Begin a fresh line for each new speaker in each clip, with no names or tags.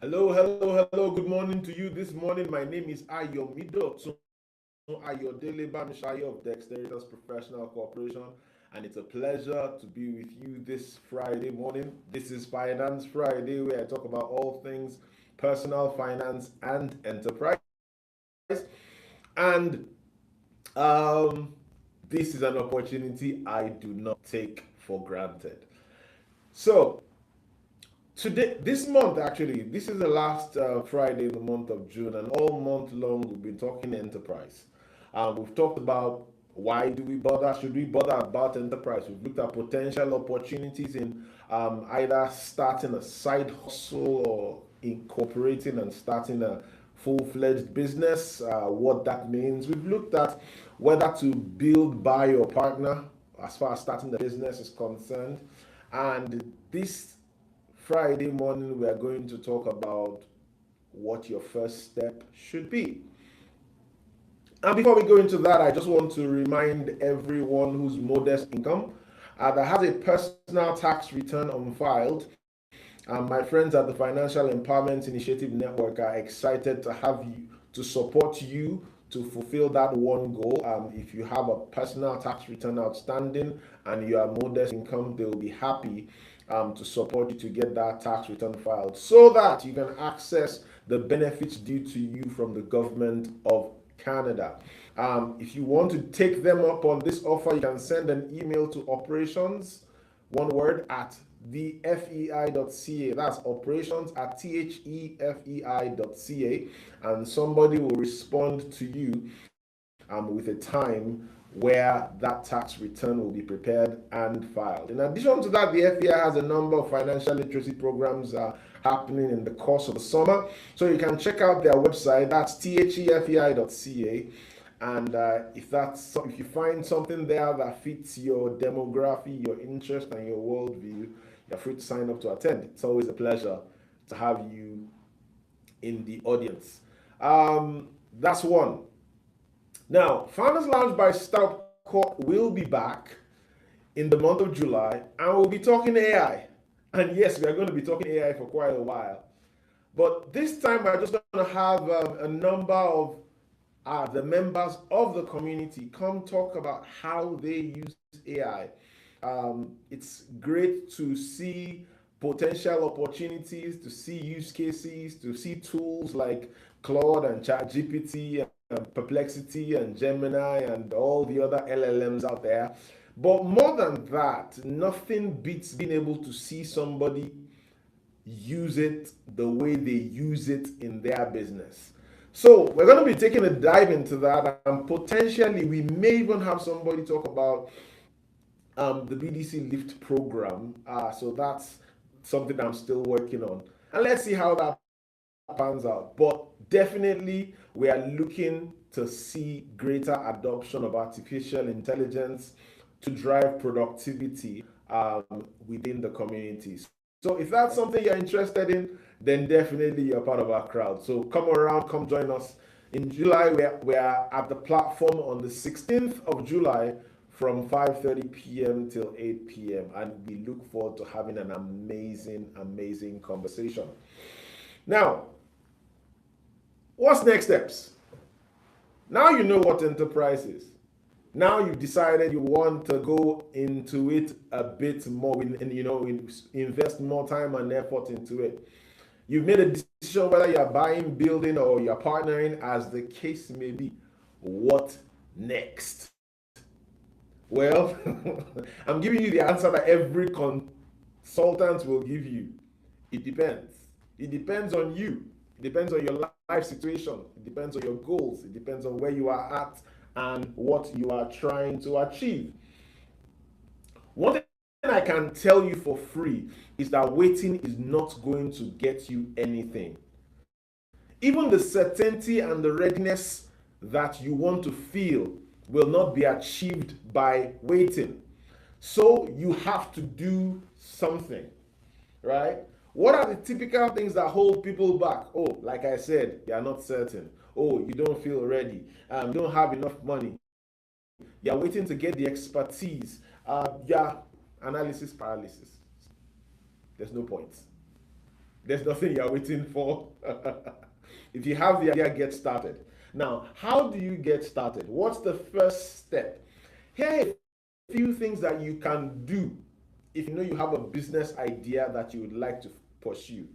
Hello. Good morning to you. This morning, my name is Ayodele-Bamisaiye of Dexteritas Professional Corporation, and it's a pleasure to be with you this Friday morning. This is Finance Friday, where I talk about all things personal finance and enterprise. And um, this is an opportunity I do not take for granted. So, today, this month actually, this is the last Friday in the month of June, and all month long we've been talking enterprise. We've talked about why do we bother, should we bother about enterprise. We've looked at potential opportunities in either starting a side hustle or incorporating and starting a full-fledged business, what that means. We've looked at whether to build, buy, or partner as far as starting the business is concerned. And this Friday morning, we are going to talk about what your first step should be. And before we go into that, I just want to remind everyone whose modest income that has a personal tax return unfiled. My friends at the Financial Empowerment Initiative Network are excited to have you, to support you to fulfill that one goal. If you have a personal tax return outstanding and you are modest income, they will be happy to support you to get that tax return filed so that you can access the benefits due to you from the government of Canada. If you want to take them up on this offer, you can send an email to operations, one word, at thefei.ca. That's operations at thefei.ca, and somebody will respond to you with a time where that tax return will be prepared and filed. In addition to that, the FEI has a number of financial literacy programs happening in the course of the summer. So you can check out their website. That's thefei.ca. And if you find something there that fits your demography, your interest, and your worldview, you're free to sign up to attend. It's always a pleasure to have you in the audience. That's one. Now, Founders Lounge by Stout Court will be back in the month of July, and we'll be talking AI. And yes, we are going to be talking AI for quite a while. But this time, we're just going to have a number of the members of the community come talk about how they use AI. It's great to see potential opportunities, to see use cases, to see tools like Claude and ChatGPT and Perplexity and Gemini and all the other LLMs out there. But more than that, nothing beats being able to see somebody use it the way they use it in their business. So we're going to be taking a dive into that, and potentially we may even have somebody talk about the BDC Lift program. So that's something I'm still working on, and let's see how that pans out. But definitely, we are looking to see greater adoption of artificial intelligence to drive productivity within the communities. So if that's something you're interested in, then definitely you're part of our crowd. So come around, come join us. In July, we are at the platform on the 16th of July from 5:30 p.m. till 8 p.m. And we look forward to having an amazing conversation. Now, what's next steps? Now you know what enterprise is. Now you've decided you want to go into it a bit more, and invest more time and effort into it. You've made a decision whether you're buying, building, or you're partnering, as the case may be. What next? Well, I'm giving you the answer that every consultant will give you. It depends. It depends on you. It depends on your life situation. It depends on your goals. It depends on where you are at and what you are trying to achieve. One thing I can tell you for free is that waiting is not going to get you anything. Even the certainty and the readiness that you want to feel will not be achieved by waiting. So you have to do something, right? What are the typical things that hold people back? Oh, like I said, you are not certain. Oh, you don't feel ready. You don't have enough money. You're waiting to get the expertise. Yeah, analysis paralysis. There's no point. There's nothing you're waiting for. If you have the idea, get started. Now, how do you get started? What's the first step? Here are a few things that you can do if you know you have a business idea that you would like to pursue.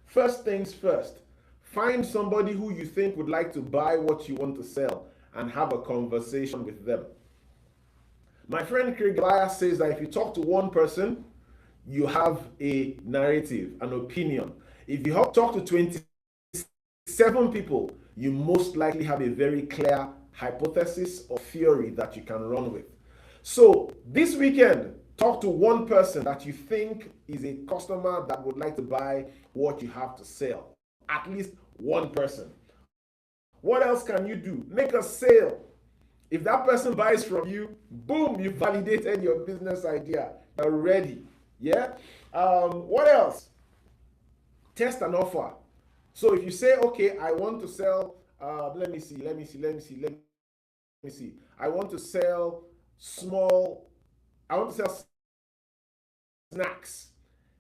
First things first, find somebody who you think would like to buy what you want to sell and have a conversation with them. My friend Craig Elias says that if you talk to one person, you have a narrative, an opinion. If you talk to 27 people, you most likely have a very clear hypothesis or theory that you can run with. So this weekend, talk to one person that you think is a customer that would like to buy what you have to sell. At least one person. What else can you do? Make a sale. If that person buys from you, boom, you validated your business idea. You're ready. Yeah? What else? Test an offer. So if you say, okay, I want to sell, let me see. I want to sell snacks.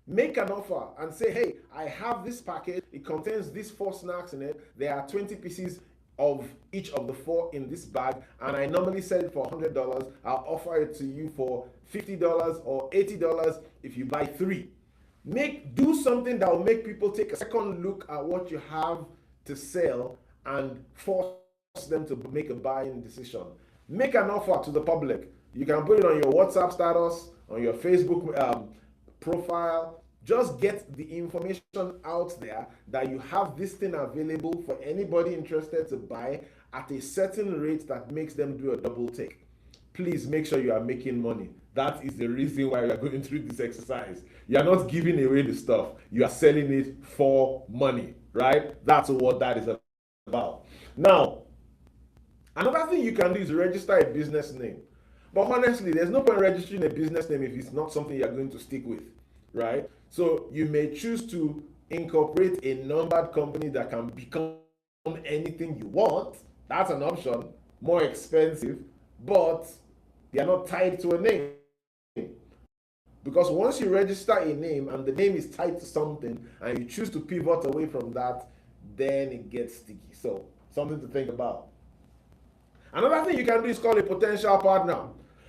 Make an offer and say, hey, I have this package. It contains these 4 snacks in it. There are 20 pieces of each of the 4 in this bag, and I normally sell it for $100. I'll offer it to you for $50 or $80 if you buy 3. Do something that will make people take a second look at what you have to sell and force them to make a buying decision. Make an offer to the public. You can put it on your WhatsApp status, on your Facebook profile. Just get the information out there that you have this thing available for anybody interested to buy at a certain rate that makes them do a double take. Please make sure you are making money. That is the reason why we are going through this exercise. You are not giving away the stuff. You are selling it for money, right? That's what that is about. Now, another thing you can do is register a business name. But honestly, there's no point registering a business name if it's not something you're going to stick with, right? So you may choose to incorporate a numbered company that can become anything you want. That's an option. More expensive, but they are not tied to a name. Because once you register a name and the name is tied to something and you choose to pivot away from that, then it gets sticky. So something to think about. Another thing you can do is call a potential partner.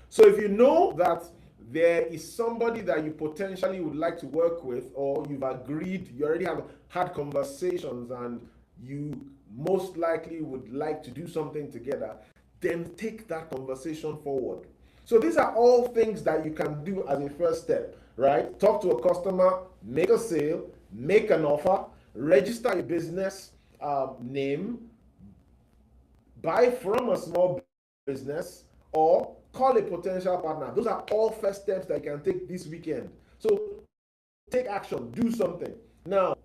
So if you know that there is somebody that you potentially would like to work with, or you've agreed, you already have had conversations and you most likely would like to do something together, then take that conversation forward. So these are all things that you can do as a first step, right? Talk to a customer, make a sale, make an offer, register a business name, buy from a small business, or call a potential partner. Those are all first steps that you can take this weekend. So take action, do something. Now,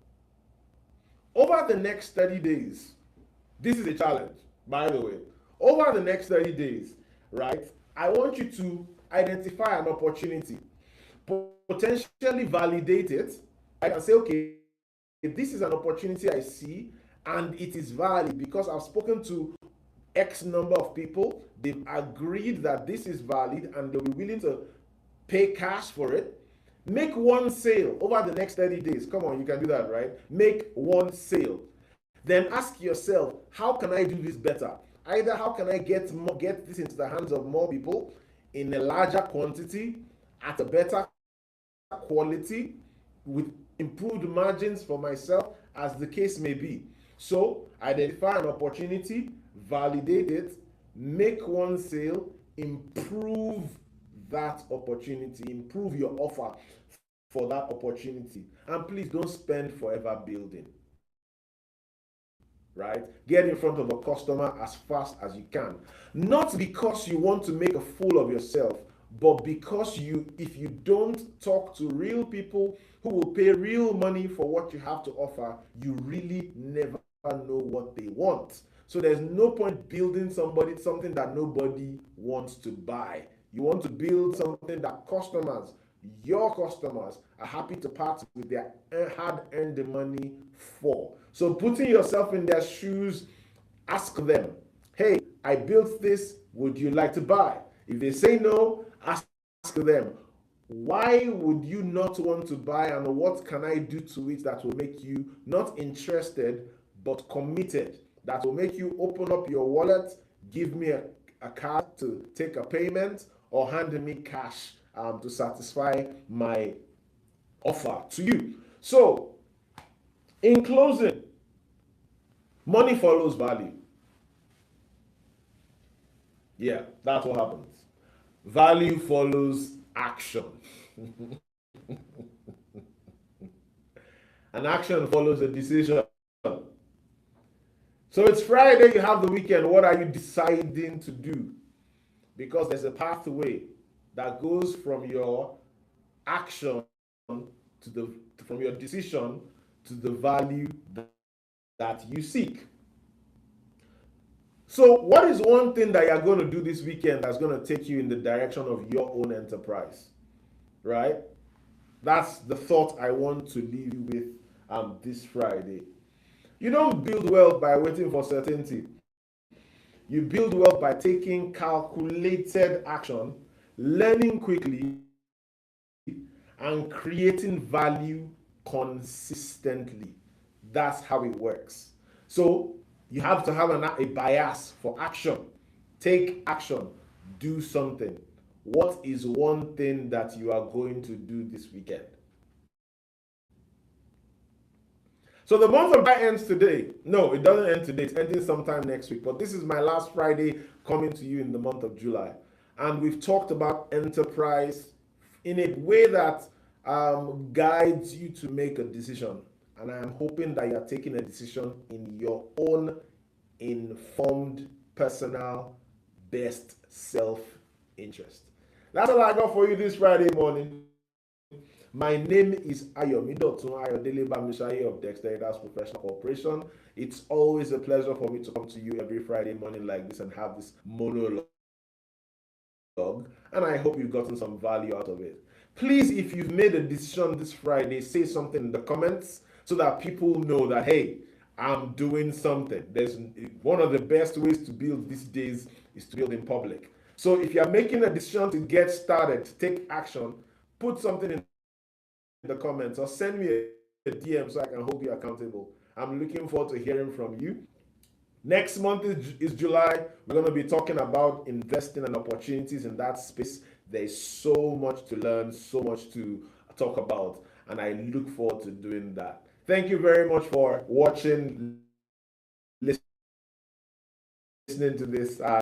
over the next 30 days, this is a challenge, by the way. Over the next 30 days, right, I want you to identify an opportunity, potentially validate it. I can say, okay, if this is an opportunity I see and it is valid because I've spoken to X number of people, they've agreed that this is valid and they'll be willing to pay cash for it. Make one sale over the next 30 days. Come on, you can do that, right? Make one sale. Then ask yourself, how can I do this better? Either how can I get this into the hands of more people in a larger quantity, at a better quality, with improved margins for myself, as the case may be. So identify an opportunity, validate it, make one sale, improve that opportunity, improve your offer for that opportunity. And please don't spend forever building. Right? Get in front of a customer as fast as you can. Not because you want to make a fool of yourself, but because if you don't talk to real people who will pay real money for what you have to offer, you really never know what they want. So there's no point building something that nobody wants to buy. You want to build something that your customers are happy to part with their hard-earned money for. So putting yourself in their shoes, ask them, hey, I built this, would you like to buy? If they say no, ask them, Why would you not want to buy, and what can I do to it that will make you not interested but committed? That will make you open up your wallet, give me a card to take a payment, or hand me cash to satisfy my offer to you. So, in closing, money follows value. Yeah, that's what happens. Value follows action. And action follows a decision. So it's Friday, you have the weekend. What are you deciding to do? Because there's a pathway that goes from your action to the from your decision to the value that you seek. So, what is one thing that you're going to do this weekend that's going to take you in the direction of your own enterprise? Right? That's the thought I want to leave you with this Friday. You don't build wealth by waiting for certainty. You build wealth by taking calculated action, learning quickly, and creating value consistently. That's how it works. So you have to have a bias for action. Take action. Do something. What is one thing that you are going to do this weekend? So the month of July ends today. No, it doesn't end today. It's ending sometime next week. But this is my last Friday coming to you in the month of July. And we've talked about enterprise in a way that guides you to make a decision. And I am hoping that you are taking a decision in your own informed, personal, best self-interest. That's all I got for you this Friday morning. My name is Ayodele-Bamisaiye of Dexteritas Professional Corporation. It's always a pleasure for me to come to you every Friday morning like this and have this monologue. And I hope you've gotten some value out of it. Please, if you've made a decision this Friday, say something in the comments so that people know that, hey, I'm doing something. There's one of the best ways to build these days is to build in public. So if you're making a decision to get started, to take action, put something in the comments or send me a DM so I can hold you accountable. I'm looking forward to hearing from you. Next month is July. We're going to be talking about investing and opportunities in that space. There's so much to learn, so much to talk about, and I look forward to doing that. Thank you very much for watching, listening to this.